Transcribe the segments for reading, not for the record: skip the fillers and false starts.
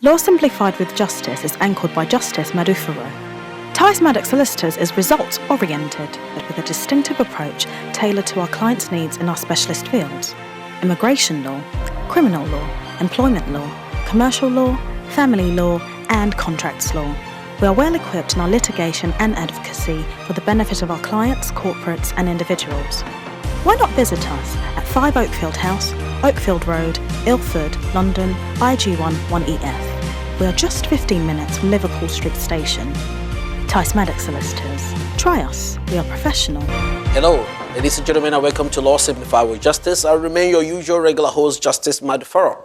Law Simplified with Justice is anchored by Justice Maduforo. Tice Madox Solicitors is results-oriented, but with a distinctive approach tailored to our clients' needs in our specialist fields: immigration law, criminal law, employment law, commercial law, family law, and contracts law. We are well equipped in our litigation and advocacy for the benefit of our clients, corporates, and individuals. Why not visit us at 5 Oakfield House, Oakfield Road, Ilford, London, IG1 1EF. We are just 15 minutes from Liverpool Street Station. Tice Madox Solicitors. Try us. We are professional. Hello, ladies and gentlemen, and welcome to Law Simplified with Justice. I remain your usual regular host, Justice Maduforo.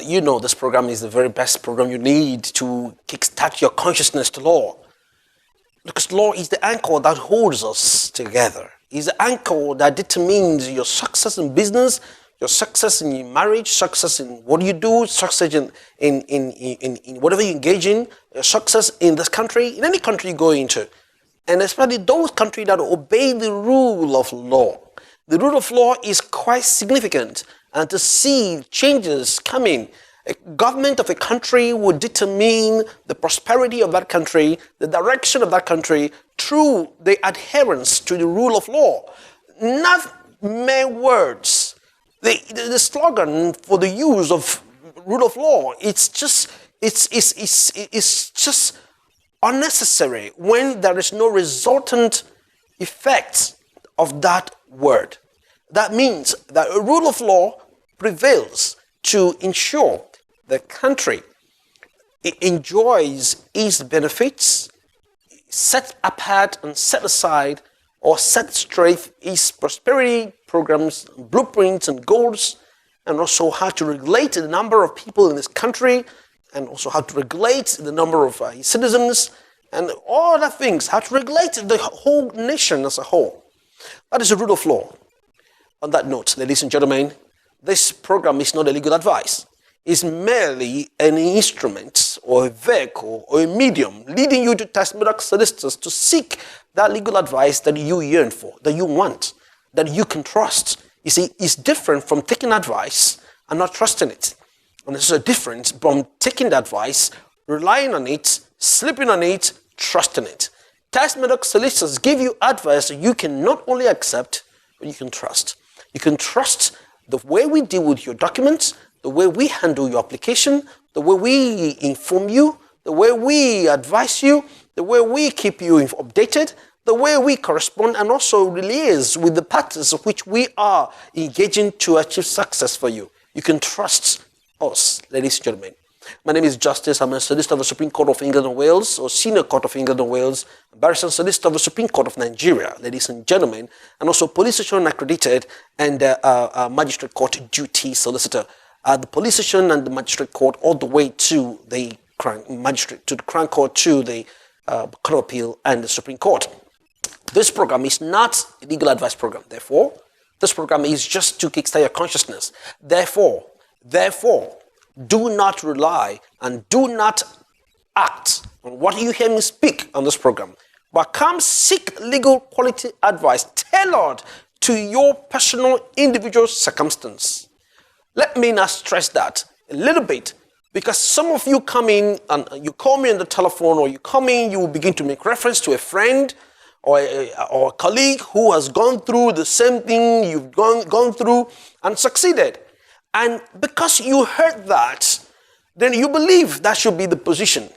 You know this program is the very best program you need to kickstart your consciousness to law. Because law is the anchor that holds us together. It's the anchor that determines your success in business, your success in your marriage, success in what you do, success in whatever you engage in, your success in this country, in any country you go into. And especially those countries that obey the rule of law. The rule of law is quite significant. And to see changes coming, a government of a country would determine the prosperity of that country, the direction of that country through the adherence to the rule of law. Not mere words. The slogan for the use of rule of law, it's just unnecessary when there is no resultant effect of that word. That means that a rule of law prevails to ensure the country enjoys its benefits, set apart and set aside or set straight its prosperity programs, blueprints and goals, and also how to regulate the number of people in this country, and also how to regulate the number of citizens, and all other things, how to regulate the whole nation as a whole. That is the rule of law. On that note, ladies and gentlemen, this program is not a legal advice. It's merely an instrument or a vehicle or a medium leading you to Tice Madox Solicitors to seek that legal advice that you yearn for, that you want, that you can trust. You see, it's different from taking advice and not trusting it. And there's a difference from taking the advice, relying on it, sleeping on it, trusting it. Tice Madox Solicitors give you advice that you can not only accept, but you can trust. You can trust the way we deal with your documents, the way we handle your application, the way we inform you, the way we advise you, the way we keep you updated, the way we correspond and also liaise with the parties of which we are engaging to achieve success for you. You can trust us, ladies and gentlemen. My name is Justice. I'm a solicitor of the Supreme Court of England and Wales, or Senior Court of England and Wales, barrister and solicitor of the Supreme Court of Nigeria, ladies and gentlemen, and also police station accredited and magistrate court duty solicitor. The police station and the magistrate court all the way to the magistrate, to the Crown Court, to the Court of Appeal and the Supreme Court. This program is not a legal advice program. Therefore, this program is just to kickstart your consciousness. Therefore, do not rely and do not act on what you hear me speak on this program, but come seek legal quality advice tailored to your personal individual circumstance. Let me now stress that a little bit, because some of you come in and you call me on the telephone, or you come in, you will begin to make reference to a friend or a colleague who has gone through the same thing you've gone through and succeeded. And because you heard that, then you believe that should be the position.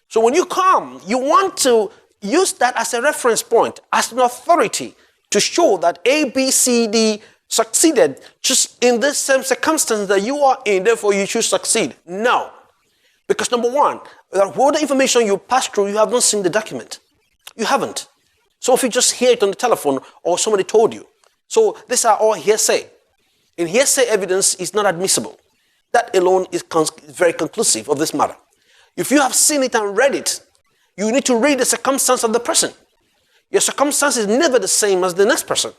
So when you come, you want to use that as a reference point, as an authority to show that A, B, C, D succeeded just in this same circumstance that you are in, therefore you should succeed. No. Because number one, all the information you pass through, you have not seen the document. You haven't. So if you just hear it on the telephone or somebody told you. So these are all hearsay. And hearsay evidence is not admissible. That alone is very conclusive of this matter. If you have seen it and read it, you need to read the circumstance of the person. Your circumstance is never the same as the next person.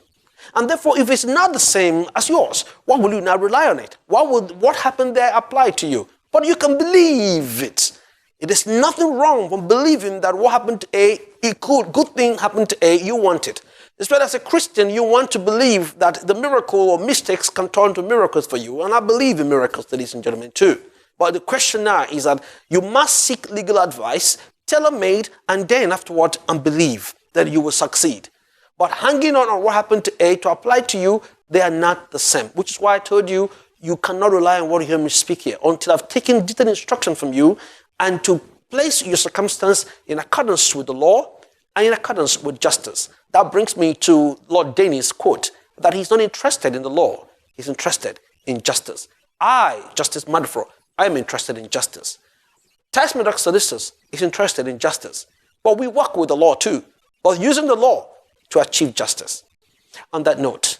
And therefore, if it's not the same as yours, why will you now rely on it? What happened there apply to you? But you can believe it. It is nothing wrong from believing that what happened to A, good thing happened to A, you want it. Especially as a Christian, you want to believe that the miracle or mistakes can turn to miracles for you. And I believe in miracles, ladies and gentlemen, too. But the question now is that you must seek legal advice, tailor-made, and then afterward, and believe that you will succeed. But hanging on what happened to A to apply to you, they are not the same. Which is why I told you, you cannot rely on what you hear me speak here until I've taken detailed instruction from you and to place your circumstance in accordance with the law and in accordance with justice. That brings me to Lord Denny's quote, that he's not interested in the law, he's interested in justice. I, Justice Maduforo, I am interested in justice. Tice Madox Solicitors is interested in justice. But we work with the law too, but using the law to achieve justice. On that note,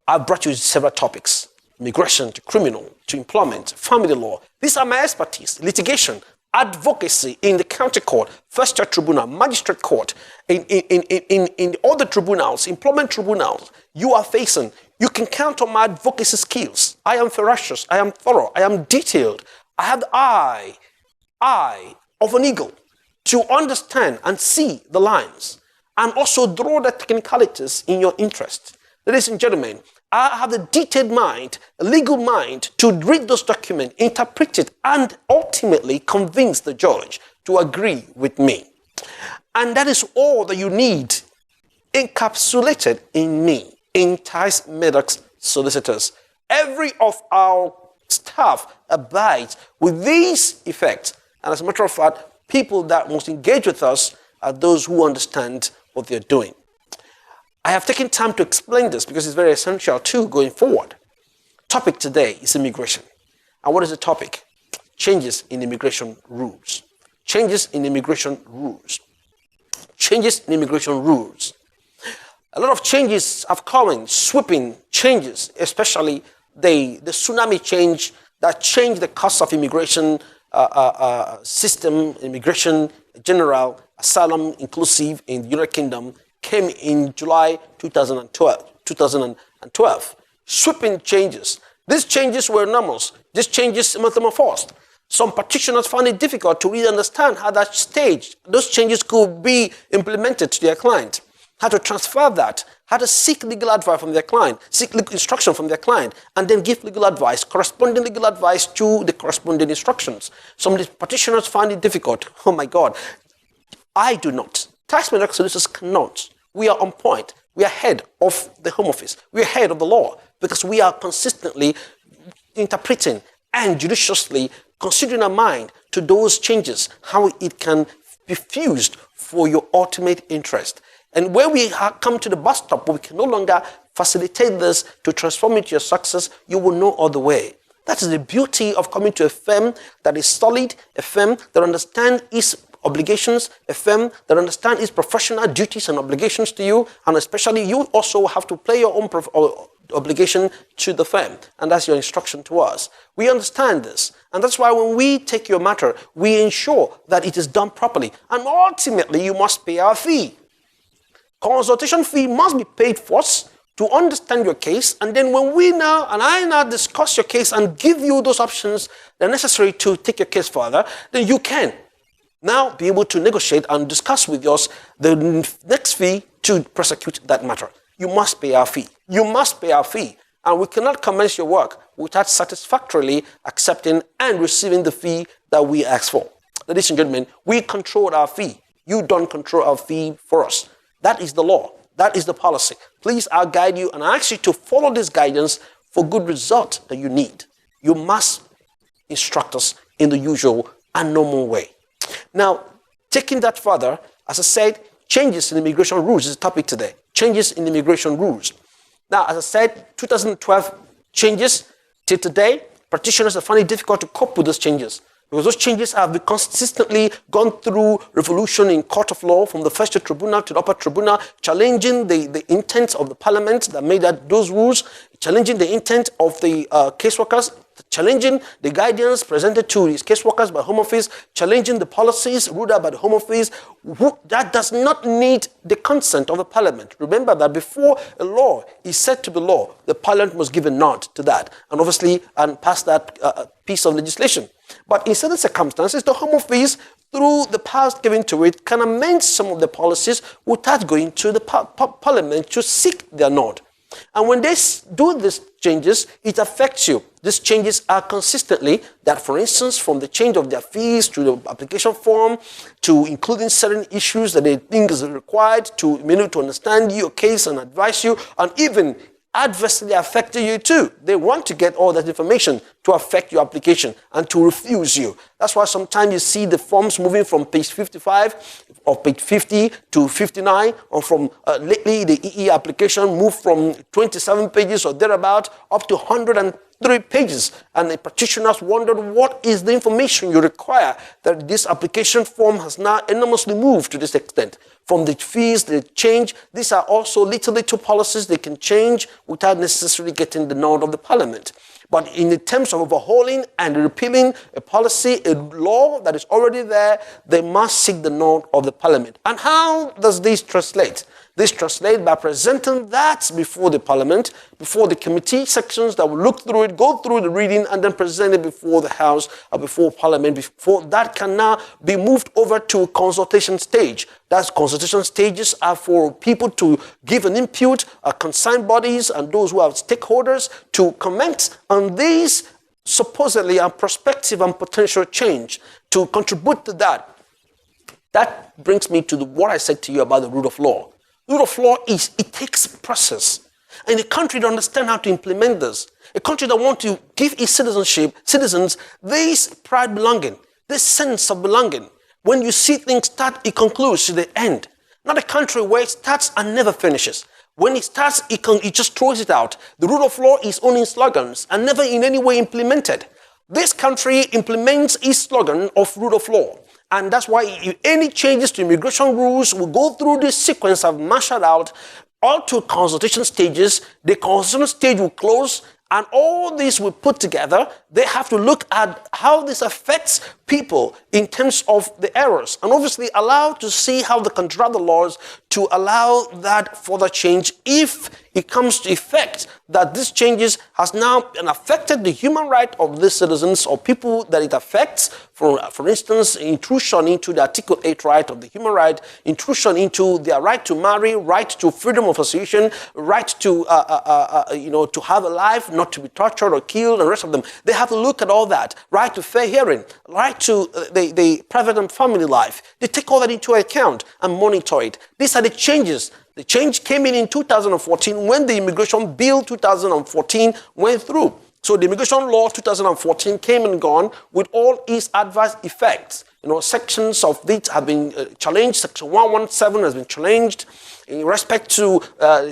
I've brought you several topics: immigration to criminal, to employment, family law. These are my expertise: litigation, advocacy in the county court, first church tribunal, magistrate court, in all the tribunals, employment tribunals you are facing. You can count on my advocacy skills. I am ferocious, I am thorough, I am detailed. I have the eye of an eagle to understand and see the lines and also draw the technicalities in your interest. Ladies and gentlemen, I have the detailed mind, a legal mind, to read those documents, interpret it, and ultimately convince the judge to agree with me. And that is all that you need encapsulated in me, in Tice Madox Solicitors. Every of our staff abides with these effects. And as a matter of fact, people that must engage with us are those who understand what they're doing. I have taken time to explain this because it's very essential too going forward. Topic today is immigration. And what is the topic? Changes in immigration rules. Changes in immigration rules. Changes in immigration rules. A lot of changes have come in, sweeping changes, especially the tsunami change that changed the course of immigration system, immigration general, asylum inclusive in the United Kingdom, came in July 2012. Sweeping changes. These changes were enormous. These changes metamorphosed. Some practitioners found it difficult to really understand how that stage, those changes could be implemented to their client, how to transfer that, how to seek legal advice from their client, seek legal instruction from their client, and then give legal advice, corresponding legal advice to the corresponding instructions. Some of the practitioners find it difficult. Oh my God. I do not. Tice Madox Solicitors cannot. We are on point. We are head of the Home Office. We are head of the law because we are consistently interpreting and judiciously considering our mind to those changes, how it can be fused for your ultimate interest. And where we come to the bus stop where we can no longer facilitate this to transform it to your success, you will know all the way. That is the beauty of coming to a firm that is solid, a firm that understands its obligations, a firm that understands its professional duties and obligations to you, and especially you also have to play your own obligation to the firm, and that's your instruction to us. We understand this, and that's why when we take your matter, we ensure that it is done properly, and ultimately you must pay our fee. Consultation fee must be paid first to understand your case, and then when I now discuss your case and give you those options that are necessary to take your case further, then you can now be able to negotiate and discuss with us the next fee to prosecute that matter. You must pay our fee. You must pay our fee. And we cannot commence your work without satisfactorily accepting and receiving the fee that we ask for. Ladies and gentlemen, we control our fee. You don't control our fee for us. That is the law. That is the policy. Please, I'll guide you and I ask you to follow this guidance for good result that you need. You must instruct us in the usual and normal way. Now, taking that further, as I said, changes in immigration rules is the topic today. Changes in immigration rules. Now, as I said, 2012 changes till today, practitioners have found it difficult to cope with those changes because those changes have been consistently gone through revolution in court of law from the first tribunal to the upper tribunal, challenging the intent of the parliament that made those rules, challenging the intent of the caseworkers, challenging the guidance presented to his caseworkers by Home Office, challenging the policies ruled out by the Home Office. That does not need the consent of the Parliament. Remember that before a law is said to be law, the Parliament must give a nod to that and obviously pass that piece of legislation. But in certain circumstances, the Home Office, through the powers given to it, can amend some of the policies without going to the Parliament to seek their nod. And when they do these changes, it affects you. These changes are consistently that, for instance, from the change of their fees to the application form, to including certain issues that they think is required to understand your case and advise you, and even adversely affecting you too. They want to get all that information to affect your application and to refuse you. That's why sometimes you see the forms moving from page 55 or page 50 to 59, or from lately the EE application moved from 27 pages or thereabout up to 103 pages. And the practitioners wondered, what is the information you require that this application form has now enormously moved to this extent? From the fees, the change, these are also little policies they can change without necessarily getting the nod of the parliament. But in the terms of overhauling and repealing a policy, a law that is already there, they must seek the nod of the parliament. And how does this translate? This translates by presenting that before the parliament, before the committee sections that will look through it, go through the reading, and then present it before the House or before parliament. Before that can now be moved over to consultation stage. That consultation stages are for people to give an input, concerned bodies and those who are stakeholders to comment on these supposedly and prospective and potential change, to contribute to that. That brings me to what I said to you about the rule of law. Rule of law it takes process. And a country that understands how to implement this, a country that wants to give its citizens this pride belonging, this sense of belonging. When you see things start, it concludes to the end. Not a country where it starts and never finishes. When it starts, it just throws it out. The rule of law is only in slogans and never in any way implemented. This country implements its slogan of rule of law. And that's why any changes to immigration rules will go through this sequence I've marshaled out, all to consultation stages. The consultation stage will close, and all these will put together. They have to look at how this affects people in terms of the errors, and obviously allow to see how they can draw the laws to allow that further change if it comes to effect that these changes has now affected the human right of the citizens or people that it affects. For instance, intrusion into the Article 8 right of the human right, intrusion into their right to marry, right to freedom of association, right to to have a life, not to be tortured or killed, and the rest of them. They have to look at all that. Right to fair hearing, right to the private and family life. They take all that into account and monitor it. These are the changes. The change came in 2014 when the Immigration Bill 2014 went through. So the Immigration Law 2014 came and gone with all its adverse effects. Sections of it have been challenged. Section 117 has been challenged. In respect to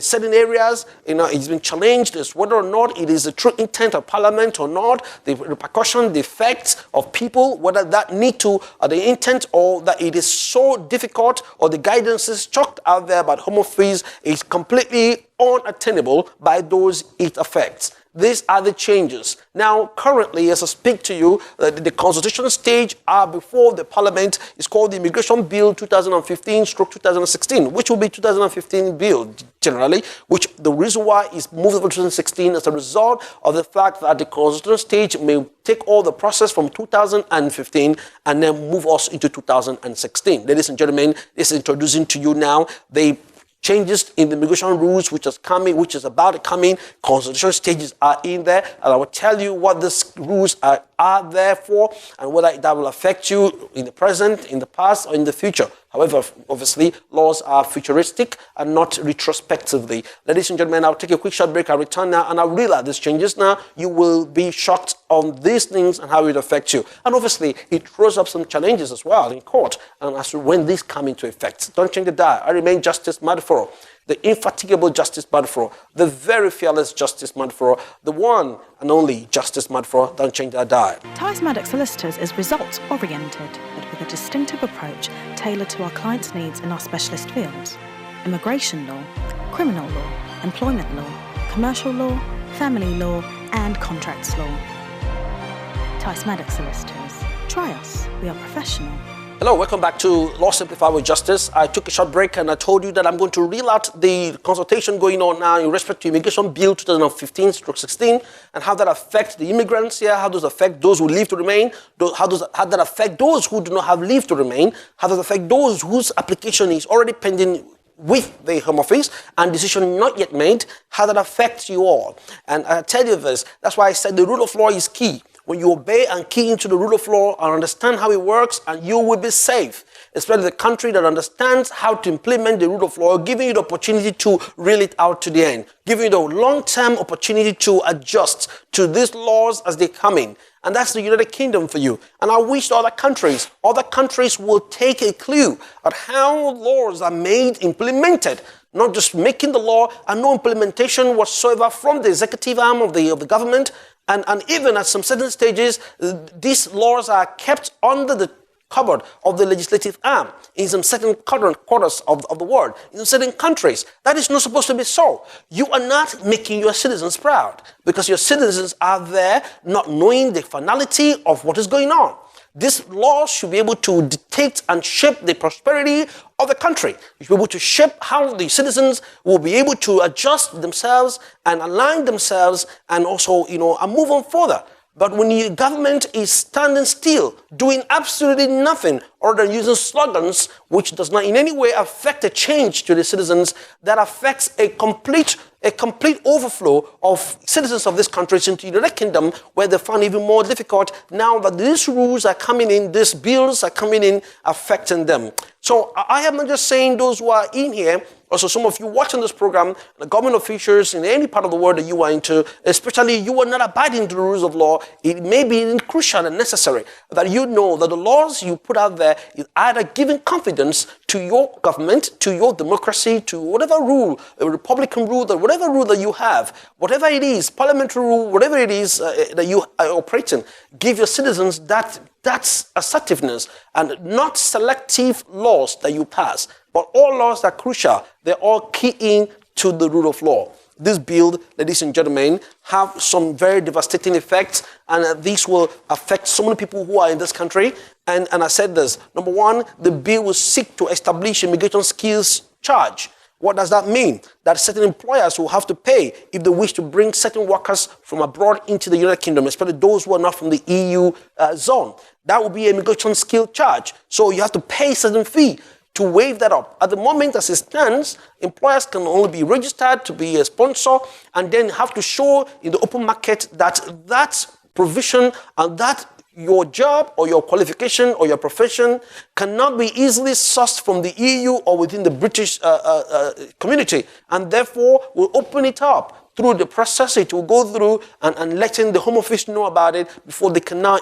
certain areas, it's been challenged as whether or not it is a true intent of Parliament or not, the repercussion, the effects of people, whether that need to, the intent, or that it is so difficult, or the guidance is chalked out there about Home Office is completely unattainable by those it affects. These are the changes. Now, currently, as I speak to you, the consultation stage before the Parliament is called the Immigration Bill 2015/2016, which will be 2015 bill generally, which the reason why is moved over to 2016 as a result of the fact that the consultation stage may take all the process from 2015 and then move us into 2016. Ladies and gentlemen, this is introducing to you now the changes in the immigration rules which is about to come in. Consultation stages are in there, and I will tell you what these rules are there for and whether that will affect you in the present, in the past, or in the future. However, obviously, laws are futuristic and not retrospectively. Ladies and gentlemen, I'll take a quick short break. I'll return now and I'll realize these changes now. You will be shocked on these things and how it affects you. And obviously, it throws up some challenges as well in court and as to when these come into effect. Don't change the dial. I remain Justice Maduforo, the infatigable Justice Maduforo, the very fearless Justice Maduforo, the one and only Justice Maduforo. Don't change that dial. Tice Madox Solicitors is results-oriented, but with a distinctive approach tailored to our clients' needs in our specialist fields: immigration law, criminal law, employment law, commercial law, family law, and contracts law. Tice Madox Solicitors. Try us. We are professional. Hello, welcome back to Law Simplified with Justice. I took a short break and I told you that I'm going to reel out the consultation going on now in respect to Immigration Bill 2015/16 and how that affects the immigrants here, how does it affect those who leave to remain, how that affect those who do not have leave to remain, how does it affect those whose application is already pending with the Home Office and decision not yet made, how that affects you all. And I tell you this, that's why I said the rule of law is key. When you obey and key into the rule of law and understand how it works, and you will be safe. Especially the country that understands how to implement the rule of law, giving you the opportunity to reel it out to the end, giving you the long-term opportunity to adjust to these laws as they come in. And that's the United Kingdom for you. And I wish other countries will take a clue at how laws are made, implemented, not just making the law and no implementation whatsoever from the executive arm of the government. And even at some certain stages, these laws are kept under the cupboard of the legislative arm in some certain quarters of the world, in certain countries. That is not supposed to be so. You are not making your citizens proud because your citizens are there not knowing the finality of what is going on. These laws should be able to dictate and shape the prosperity of the country. You should be able to shape how the citizens will be able to adjust themselves and align themselves and also, and move on further. But when your government is standing still, doing absolutely nothing other than using slogans, which does not in any way affect a change to the citizens, that affects a complete overflow of citizens of this country into the United Kingdom, where they find it even more difficult now that these rules are coming in, these bills are coming in, affecting them. So I am not just saying those who are in here, also some of you watching this program, the government officials in any part of the world that you are into, especially you are not abiding to the rules of law, it may be crucial and necessary that you know that the laws you put out there is either giving confidence to your government, to your democracy, to whatever rule, a Republican rule, or whatever rule that you have, whatever it is, parliamentary rule, whatever it is that you are operating, give your citizens that's assertiveness and not selective laws that you pass, but all laws that are crucial. They're all keying to the rule of law. This bill, ladies and gentlemen, have some very devastating effects, and this will affect so many people who are in this country. And I said this, number one, the bill will seek to establish immigration skills charge. What does that mean? That certain employers will have to pay if they wish to bring certain workers from abroad into the United Kingdom, especially those who are not from the EU zone. That will be an immigration skill charge. So you have to pay a certain fee to waive that up. At the moment, as it stands, employers can only be registered to be a sponsor and then have to show in the open market that that provision and that your job or your qualification or your profession cannot be easily sourced from the EU or within the British community, and therefore will open it up through the process it will go through and letting the Home Office know about it before they can now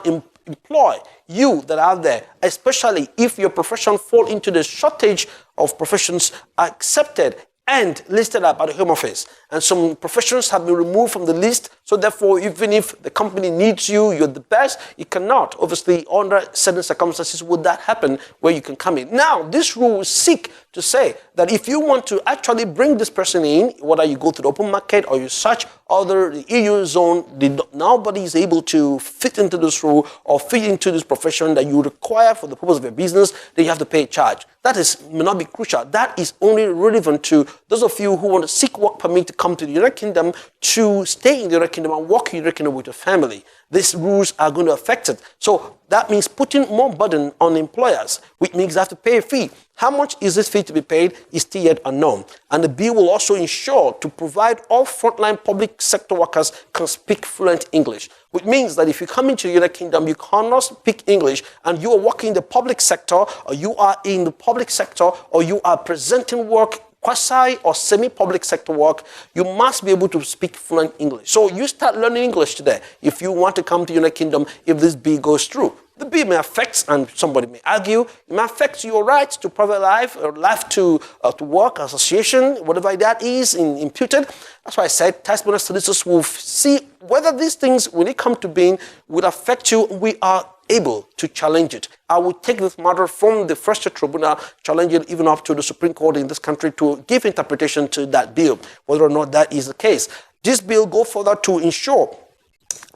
employ you that are there, especially if your profession fall into the shortage of professions accepted and listed up at the Home Office. And some professions have been removed from the list, so therefore, even if the company needs you, you're the best, you cannot. Obviously, under certain circumstances would that happen where you can come in. Now, this rule will seek to say that if you want to actually bring this person in, whether you go to the open market or you search other the EU zone, nobody is able to fit into this rule or fit into this profession that you require for the purpose of your business, then you have to pay a charge. That may not be crucial. That is only relevant to those of you who want to seek work permit to come to the United Kingdom to stay in the United Kingdom and work in the United Kingdom with your family. These rules are going to affect it. So that means putting more burden on employers, which means they have to pay a fee. How much is this fee to be paid is still yet unknown. And the bill will also ensure to provide all frontline public sector workers can speak fluent English, which means that if you come into the United Kingdom, you cannot speak English and you are working in the public sector or you are in the public sector or you are presenting work, quasi or semi-public sector work, you must be able to speak fluent English. So you start learning English today if you want to come to the United Kingdom if this bill goes through. The bill may affect, and somebody may argue, it may affect your rights to private life or life to work, association, whatever that is imputed. That's why I said Tice Madox Solicitors will see whether these things, when they come to being, will affect you. We are able to challenge it. I will take this matter from the first tribunal, challenge it even up to the Supreme Court in this country to give interpretation to that bill, whether or not that is the case. This bill go further to ensure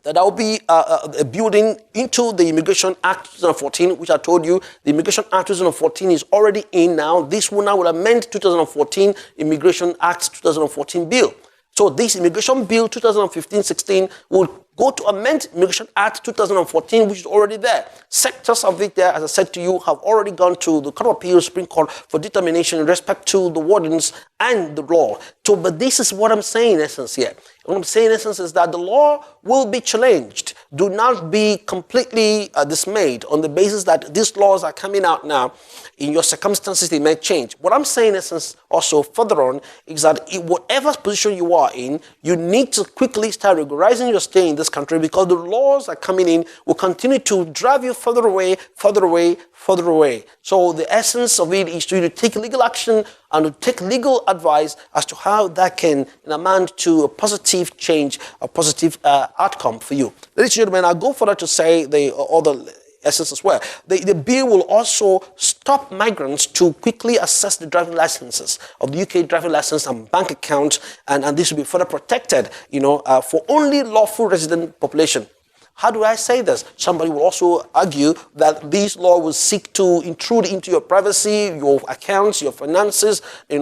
that there will be a building into the Immigration Act 2014, which I told you, the Immigration Act 2014 is already in now. This one now will amend 2014 Immigration Act 2014 bill. So this Immigration Bill 2015-16 will go to amend Immigration Act 2014, which is already there. Sectors of it there, as I said to you, have already gone to the Court of Appeal, Supreme Court for determination in respect to the wardens and the law. So, but this is what I'm saying in essence here. What I'm saying in essence is that the law will be challenged. Do not be completely dismayed on the basis that these laws are coming out now. In your circumstances, they may change. What I'm saying in essence also further on is that in whatever position you are in, you need to quickly start regularizing your stay in this country, because the laws that are coming in will continue to drive you further away, further away, further away. So the essence of it is to take legal action and to take legal advice as to how that can amount to a positive change, a positive outcome for you. Ladies and gentlemen, I'll go further to say the other essence as well. The bill will also stop migrants to quickly assess the driving licenses of the UK driving license and bank account, and this will be further protected, for only lawful resident population. How do I say this? Somebody will also argue that this law will seek to intrude into your privacy, your accounts, your finances, and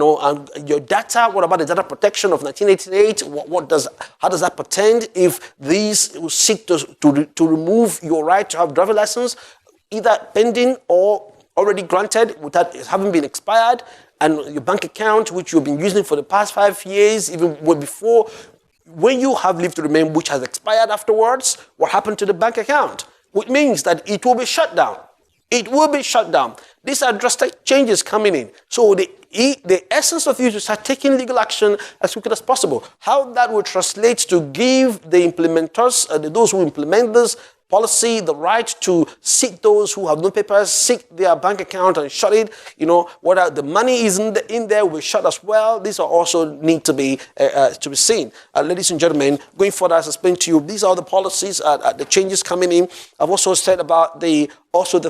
your data. What about the data protection of 1988? How does that pertain if these will seek to remove your right to have driver's license, either pending or already granted without having been expired, and your bank account, which you've been using for the past 5 years, even before, when you have leave to remain, which has expired afterwards, what happened to the bank account? Which means that it will be shut down. It will be shut down. These are drastic changes coming in. So the essence of you to start taking legal action as quickly as possible. How that will translate to give the implementers, those who implement this policy, the right to seek those who have no papers, seek their bank account and shut it. Whether the money is in there, will shut as well. These are also need to be seen. Ladies and gentlemen, going further, as I explained to you, these are the policies, the changes coming in. I've also said about the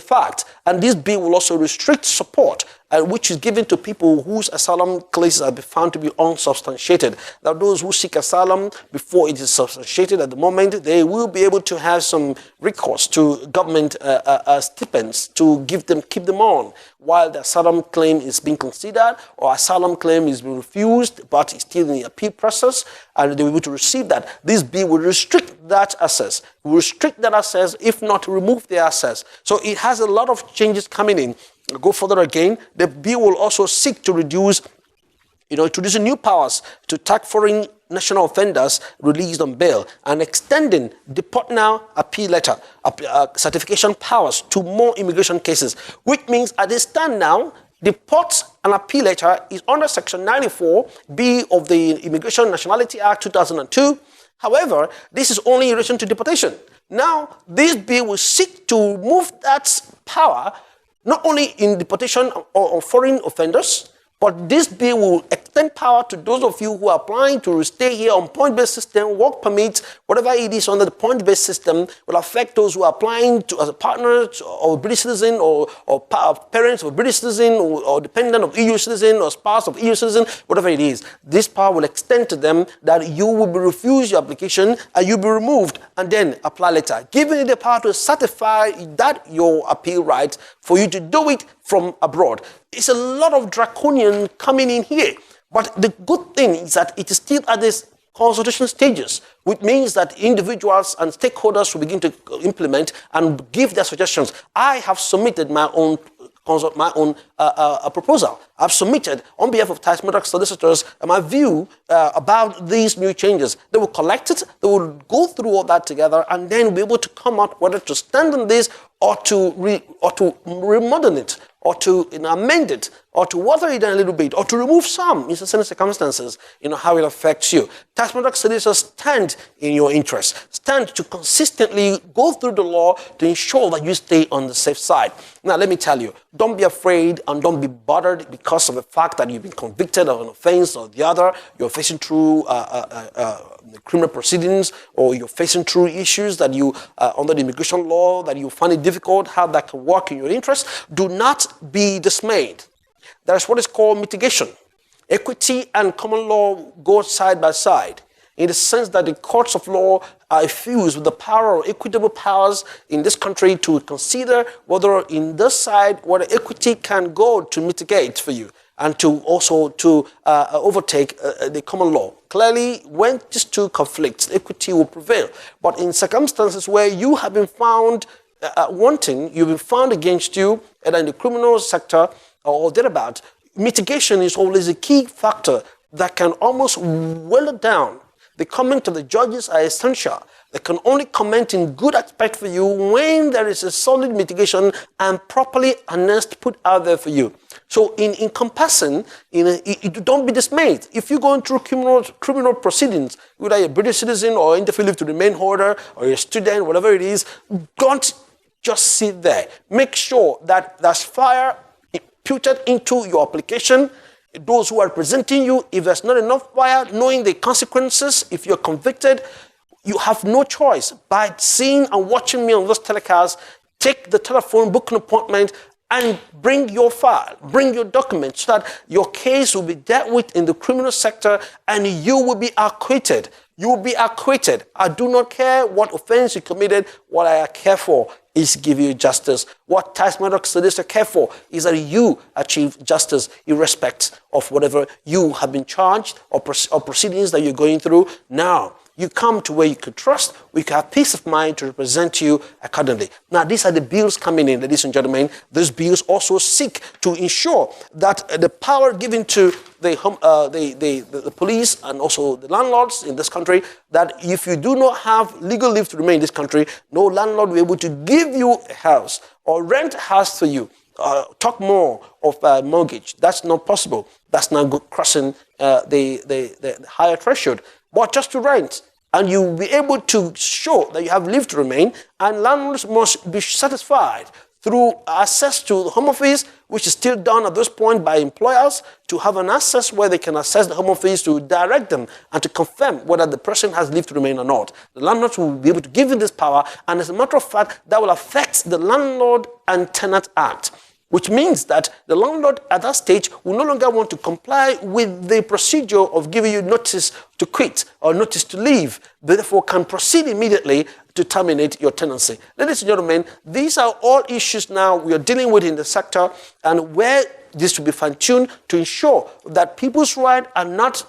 fact, and this bill will also restrict support which is given to people whose asylum cases have been found to be unsubstantiated. Now, those who seek asylum before it is substantiated at the moment, they will be able to have some recourse to government stipends to keep them on while the asylum claim is being considered, or asylum claim is being refused but is still in the appeal process, and they will be able to receive that. This bill will restrict that access. If not remove the access. So it has a lot of changes coming in. I'll go further again. The bill will also seek to introducing new powers to tag foreign national offenders released on bail, and extending deport now appeal letter certification powers to more immigration cases, which means at this stand now, deport and appeal letter is under Section 94B of the Immigration Nationality Act 2002. However, this is only in relation to deportation. Now, this bill will seek to move that power not only in deportation or foreign offenders, but this bill will extend power to those of you who are applying to stay here on point-based system, work permit, whatever it is under the point-based system, will affect those who are applying to as a partner of a British citizen or parents of a British citizen or dependent of EU citizen or spouse of EU citizen, whatever it is. This power will extend to them that you will be refused your application and you'll be removed and then apply later, giving you the power to certify that your appeal right for you to do it from abroad. It's a lot of draconian coming in here. But the good thing is that it is still at this consultation stages, which means that individuals and stakeholders will begin to implement and give their suggestions. I have submitted my own proposal. I've submitted on behalf of Tice Madox Solicitors my view about these new changes. They will collect it, they will go through all that together, and then be able to come out whether to stand on this or to remodern it, or to amend it, or to water it a little bit, or to remove some in certain circumstances, how it affects you. Tice Madox Solicitors stand in your interest, stand to consistently go through the law to ensure that you stay on the safe side. Now, let me tell you, don't be afraid and don't be bothered because of the fact that you've been convicted of an offense or the other, you're facing through criminal proceedings, or you're facing through issues that you, under the immigration law, that you find it difficult, how that can work in your interest. Do not be dismayed. There's what is called mitigation. Equity and common law go side by side, in the sense that the courts of law are infused with the power or equitable powers in this country to consider whether in this side, whether equity can go to mitigate for you. and to also to overtake the common law. Clearly, when these two conflict, equity will prevail. But in circumstances where you have been found wanting, you've been found against you, either in the criminal sector or thereabout, mitigation is always a key factor that can almost well it down. The comment of the judges are essential. They can only comment in good aspect for you when there is a solid mitigation and properly honest put out there for you. So in comparison, don't be dismayed. If you're going through criminal proceedings, whether you're a British citizen or indefinite leave to remain holder or you're a student, whatever it is, don't just sit there. Make sure that there's fire imputed into your application. Those who are representing you, if there's not enough fire, knowing the consequences, if you're convicted, you have no choice. By seeing and watching me on this telecast, take the telephone, book an appointment, and bring your file, bring your documents, so that your case will be dealt with in the criminal sector and you will be acquitted. You will be acquitted. I do not care what offense you committed. What I care for is give you justice. What Tice Madox Solicitors care for is that you achieve justice irrespective of whatever you have been charged or proceedings that you're going through. Now, you come to where you could trust, we can have peace of mind to represent you accordingly. Now, these are the bills coming in, ladies and gentlemen. These bills also seek to ensure that the power given to the police and also the landlords in this country, that if you do not have legal leave to remain in this country, no landlord will be able to give you a house or rent a house for you. Talk more of mortgage. That's not possible. That's not crossing the higher threshold. But just to rent, and you will be able to show that you have leave to remain, and landlords must be satisfied through access to the Home Office, which is still done at this point by employers, to have an access where they can access the Home Office to direct them and to confirm whether the person has leave to remain or not. The landlords will be able to give you this power, and as a matter of fact, that will affect the Landlord and Tenant Act, which means that the landlord at that stage will no longer want to comply with the procedure of giving you notice to quit or notice to leave, therefore can proceed immediately to terminate your tenancy. Ladies and gentlemen, these are all issues now we are dealing with in the sector, and where this should be fine-tuned to ensure that people's rights are not,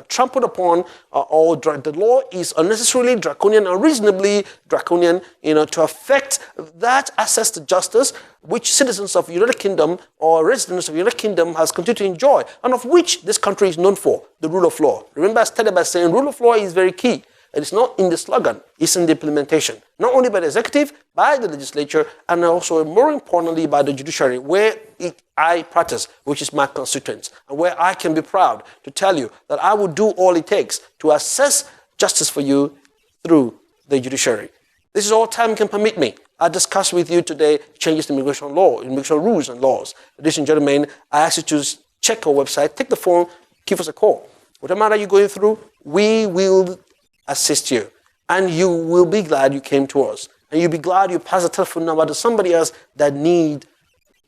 trampled upon, or the law is unnecessarily draconian, unreasonably draconian, to affect that access to justice which citizens of the United Kingdom or residents of the United Kingdom has continued to enjoy, and of which this country is known for, the rule of law. Remember, I started by saying rule of law is very key. It's not in the slogan, it's in the implementation. Not only by the executive, by the legislature, and also more importantly by the judiciary, where I practice, which is my constituents, and where I can be proud to tell you that I will do all it takes to assess justice for you through the judiciary. This is all time can permit me. I discuss with you today changes to immigration law, immigration rules and laws. Ladies and gentlemen, I ask you to check our website, take the phone, give us a call. Whatever matter you're going through, we will assist you, and you will be glad you came to us, and you'll be glad you passed the telephone number to somebody else that need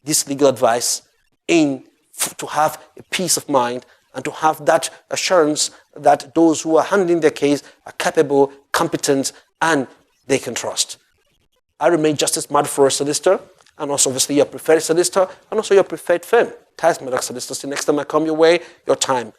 this legal advice to have a peace of mind and to have that assurance that those who are handling their case are capable, competent, and they can trust. I remain Justice Maduforo Solicitor, and also obviously your preferred solicitor, and also your preferred firm, Tice Madox Solicitors. The next time I come your way, your time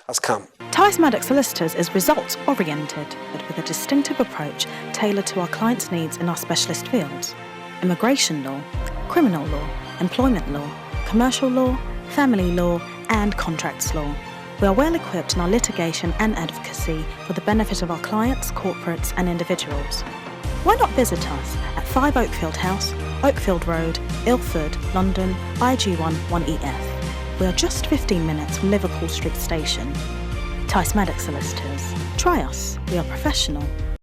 has come. Tice Madox Solicitors is results-oriented, but with a distinctive approach tailored to our clients' needs in our specialist fields: immigration law, criminal law, employment law, commercial law, family law, and contracts law. We are well equipped in our litigation and advocacy for the benefit of our clients, corporates, and individuals. Why not visit us at 5 Oakfield House, Oakfield Road, Ilford, London, IG1 1EF. We are just 15 minutes from Liverpool Street Station. Tice Madox Solicitors. Try us. We are professional,